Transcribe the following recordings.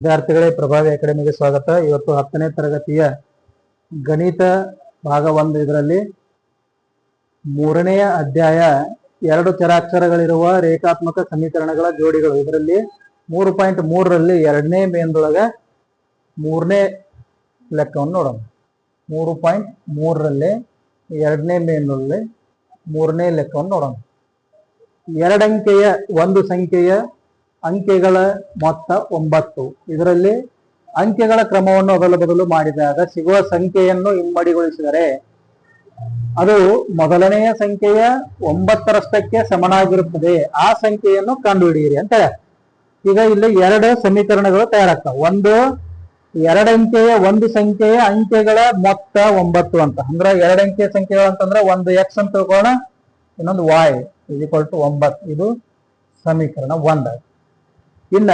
ವಿದ್ಯಾರ್ಥಿಗಳೇ, ಪ್ರಭಾವಿ ಅಕಾಡೆಮಿಗೆ ಸ್ವಾಗತ. ಇವತ್ತು 10ನೇ ತರಗತಿಯ ಗಣಿತ ಭಾಗ 1 ಇದರಲ್ಲಿ 3ನೇ ಅಧ್ಯಾಯ 2 ಚರಾಕ್ಷರಗಳಿರುವ ರೇಖಾತ್ಮಕ ಸಮೀಕರಣಗಳ ಜೋಡಿಗಳು. ಇದರಲ್ಲಿ 3.3ರಲ್ಲಿ 2ನೇ ಮೇನ್ದೊಳಗ 3ನೇ ಲೆಕ್ಕವನ್ನು ನೋಡೋಣ. 3.3ರಲ್ಲಿ 2ನೇ ಮೇನ್ನಲ್ಲಿ 3ನೇ ಲೆಕ್ಕವನ್ನು ನೋಡೋಣ. 2 ಅಂಕೆಯ ಒಂದು ಸಂಖ್ಯೆಯ ಅಂಕೆಗಳ ಮೊತ್ತ 9. ಇದರಲ್ಲಿ ಅಂಕೆಗಳ ಕ್ರಮವನ್ನು ಬದಲು ಮಾಡಿದಾಗ ಸಿಗುವ ಸಂಖ್ಯೆಯನ್ನು ಇಮ್ಮಡಿಗೊಳಿಸಿದರೆ ಅದು ಮೊದಲನೆಯ ಸಂಖ್ಯೆಯ 9ರಷ್ಟಕ್ಕೆ ಸಮನಾಗಿರುತ್ತದೆ. ಆ ಸಂಖ್ಯೆಯನ್ನು ಕಂಡುಹಿಡಿಯಿರಿ ಅಂತ ಹೇಳ. ಈಗ ಇಲ್ಲಿ 2 ಸಮೀಕರಣಗಳು ತಯಾರಾಗ್ತಾವ. ಒಂದು 2 ಅಂಕೆಯ ಒಂದು ಸಂಖ್ಯೆಯ ಅಂಕೆಗಳ ಮೊತ್ತ 9 ಅಂತ ಅಂದ್ರೆ 2 ಅಂಕೆಯ ಸಂಖ್ಯೆಗಳು ಅಂತಂದ್ರೆ ಒಂದು x ಅಂತ ತಿಳ್ಕೊಳ್ಳೋಣ, ಇನ್ನೊಂದು y = 9. ಇದು ಸಮೀಕರಣ 1. ಇನ್ನ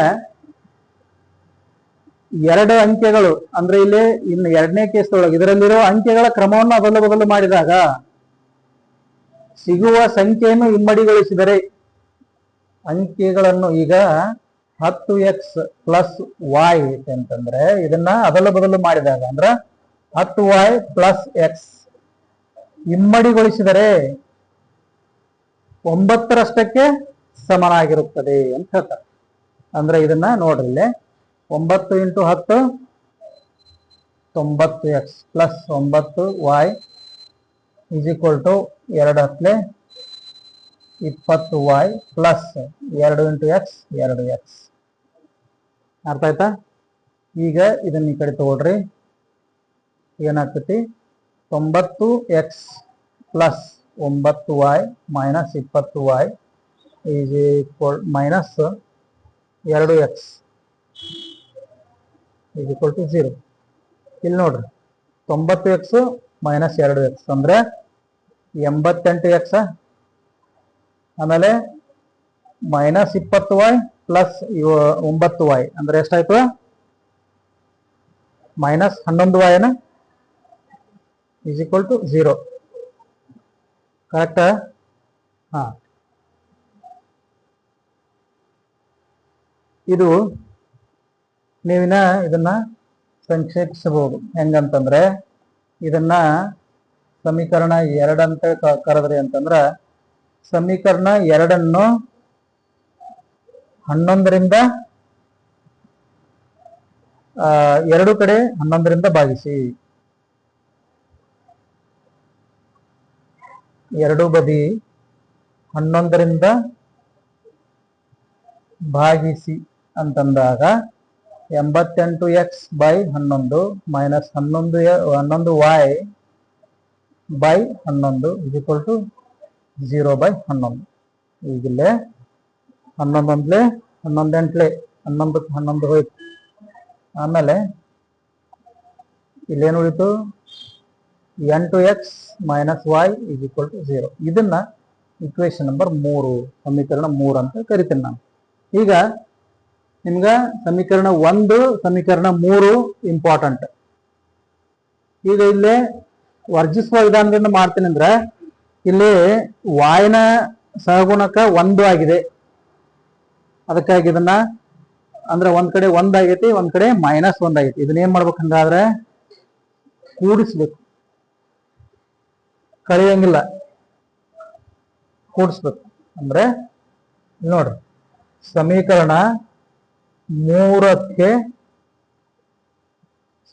2 ಅಂಕೆಗಳು ಅಂದ್ರೆ ಇಲ್ಲಿ ಇನ್ನು 2ನೇ ಕೇಸ್ ಒಳಗೆ ಇದರಲ್ಲಿರೋ ಅಂಕೆಗಳ ಕ್ರಮವನ್ನು ಬದಲು ಮಾಡಿದಾಗ ಸಿಗುವ ಸಂಖ್ಯೆಯನ್ನು ಇಮ್ಮಡಿಗೊಳಿಸಿದರೆ ಅಂಕೆಗಳನ್ನು ಈಗ 10x + y ಅಂತಂದ್ರೆ ಇದನ್ನ ಬದಲು ಮಾಡಿದಾಗ ಅಂದ್ರೆ 10y + x ಇಮ್ಮಡಿಗೊಳಿಸಿದರೆ 9ರಷ್ಟಕ್ಕೆ ಸಮನಾಗಿರುತ್ತದೆ ಅಂತ ಹೇಳ್ತಾರೆ. ಅಂದ್ರೆ ಇದನ್ನ ನೋಡ್ರಿ, 9 × 10 90x + 9y = 2 × 20y + 2 × x 2x. ಅರ್ಥ ಆಯ್ತಾ? ಈಗ ಇದನ್ನ ಈ ಕಡೆ ತಗೊಳ್ರಿ. ಏನಾಗ್ತತಿ? 90x + 9y - 20y - 2x = 0. ಇಲ್ಲಿ ನೋಡ್ರಿ, 90x - 2x ಅಂದ್ರೆ 88x. ಆಮೇಲೆ -20y + 9y ಅಂದ್ರೆ ಎಷ್ಟಾಯ್ತು? -11y = 0. ಕರೆಕ್ಟಾ? ಹಾ, ಇದು ನೀವಿನ ಇದನ್ನ ಸಂಕ್ಷೇಪಿಸಬಹುದು. ಹೆಂಗಂತಂದ್ರೆ ಇದನ್ನ ಸಮೀಕರಣ 2 ಅಂತ ಕರೆದ್ರಿ ಅಂತಂದ್ರ ಸಮೀಕರಣ 2ನ್ನು 11ರಿಂದ 2 ಕಡೆ 11ರಿಂದ ಭಾಗಿಸಿ. ಎರಡು ಬದಿ 11ರಿಂದ ಭಾಗಿಸಿ ಅಂತಂದಾಗ 88x / 11 - 11y / 11 = 0/11. ಈಗಿಲ್ಲೇ 11 11 11 ಹೋಯ್ತು. ಆಮೇಲೆ ಇಲ್ಲೇನು ಉಳಿತು? 8x - y = 0. ಇದನ್ನ ಇಕ್ವೇಶನ್ ನಂಬರ್ 3, ಸಮೀಕರಣ 3 ಅಂತ ಕರಿತೀನಿ ನಾನು. ಈಗ ನಿಮ್ಗ ಸಮೀಕರಣ 1 ಸಮೀಕರಣ 3 ಇಂಪಾರ್ಟೆಂಟ್. ಈಗ ಇಲ್ಲಿ ವರ್ಜಿಸುವ ವಿಧಾನದಿಂದ ಮಾಡ್ತೀನಿ ಅಂದ್ರೆ ಇಲ್ಲಿ y ನ ಸಹಗುಣಕ 1 ಆಗಿದೆ. ಅದಕ್ಕಾಗಿ ಇದನ್ನ ಅಂದ್ರೆ ಒಂದ್ ಕಡೆ 1 ಆಗೈತಿ, ಒಂದ್ ಕಡೆ -1 ಆಗೈತಿ. ಇದನ್ನ ಏನ್ ಮಾಡ್ಬೇಕು ಹಂಗಾದ್ರೆ ಕೂಡಿಸ್ಬೇಕು, ಕಳೆಯಂಗಿಲ್ಲ, ಕೂಡಿಸ್ಬೇಕು. ಅಂದ್ರೆ ನೋಡ್ರಿ, ಸಮೀಕರಣ 3ಕ್ಕೆ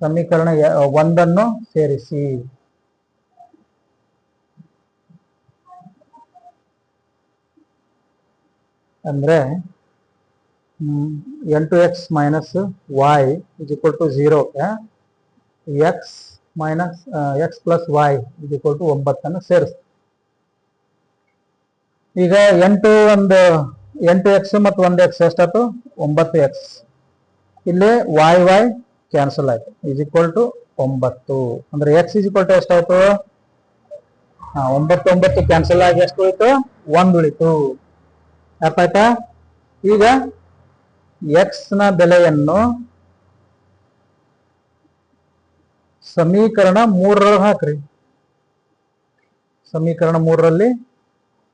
ಸಮೀಕರಣ 1ನ್ನು ಸೇರಿಸಿ. ಅಂದ್ರೆ 8x - y = 0 x + y = 9 ಅನ್ನು ಸೇರಿಸಿ. ಈಗ 8x ಮತ್ತು 1x ಎಷ್ಟಾಯ್ತು? 9x. ಇಲ್ಲಿ y ಕ್ಯಾನ್ಸಲ್ ಆಯ್ತು, = 9. ಅಂದ್ರೆ x = ಎಷ್ಟಾಯ್ತು? 9 9 ಕ್ಯಾನ್ಸಲ್ ಆಗಿ ಎಷ್ಟು ಉಳಿತು? 1 ಉಳಿತು. ಅರ್ಥ ಆಯ್ತಾ? ಈಗ x ನ ಬೆಲೆಯನ್ನು ಸಮೀಕರಣ 3ರಲ್ಲಿ ಹಾಕ್ರಿ. ಸಮೀಕರಣ 3ರಲ್ಲಿ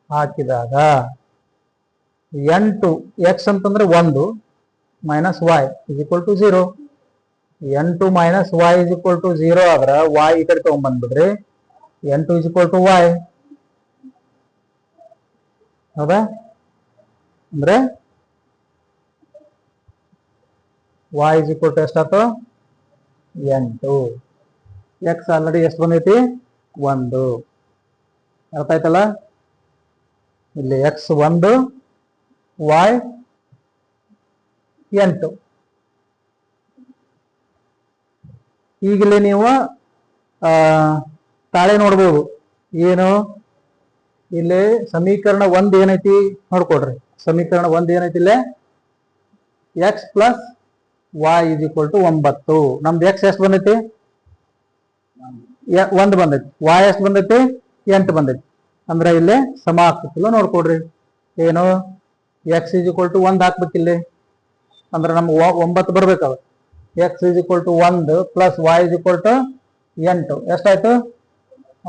ಹಾಕಿದಾಗ 8x ಅಂತಂದ್ರೆ 1, minus y is equal to 0. n2 minus y is equal to 0 ಆದ್ರೆ y ಈ ಕಡೆ ತಗೊಂಡ್ಬಂದ್ಬಿಡ್ರಿ. n2 is equal to y. ಹೌದಾ? ಅಂದ್ರೆ y ಇಸ್ ಈಕ್ವಲ್ ಟು ಎಷ್ಟಾಯ್ತು? n2. x ಆಲ್ರೆಡಿ ಎಷ್ಟು ಬಂದೈತಿ? 1. ಅರ್ಥ ಆಯ್ತಲ್ಲ? ಇಲ್ಲಿ x 1, y 8. ಈಗಲೇ ನೀವು ತಾಳೆ ನೋಡ್ಬೋದು. ಏನು ಇಲ್ಲಿ ಸಮೀಕರಣ 1 ಏನೈತಿ ನೋಡ್ಕೊಡ್ರಿ. ಸಮೀಕರಣ 1 ಏನೈತಿ ಇಲ್ಲೇ? x plus y is equal to 9. ನಮ್ದು x ಎಷ್ಟು ಬಂದೈತಿ? 1 ಬಂದೈತಿ. y ಎಷ್ಟು ಬಂದೈತಿ? 8 ಬಂದೈತಿ. ಅಂದ್ರೆ ಇಲ್ಲಿ ಸಮ ಆಗ್ತಿಲ್ಲ ನೋಡ್ಕೊಡ್ರಿ. ಏನು x ಇಸ್ ಈಕ್ವಲ್ ಟು 1 ಹಾಕ್ಬೇಕಿಲ್ಲಿ. ಅಂದ್ರೆ ನಮ್ಗೆ 9 ಬರ್ಬೇಕಲ್ಲ. x is equal to 1 plus y is equal to 8 ಎಷ್ಟಾಯ್ತು?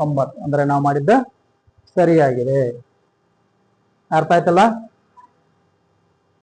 9. ಅಂದ್ರೆ ನಾವು ಮಾಡಿದ್ದ ಸರಿಯಾಗಿದೆ. ಅರ್ಥ ಆಯ್ತಲ್ಲ?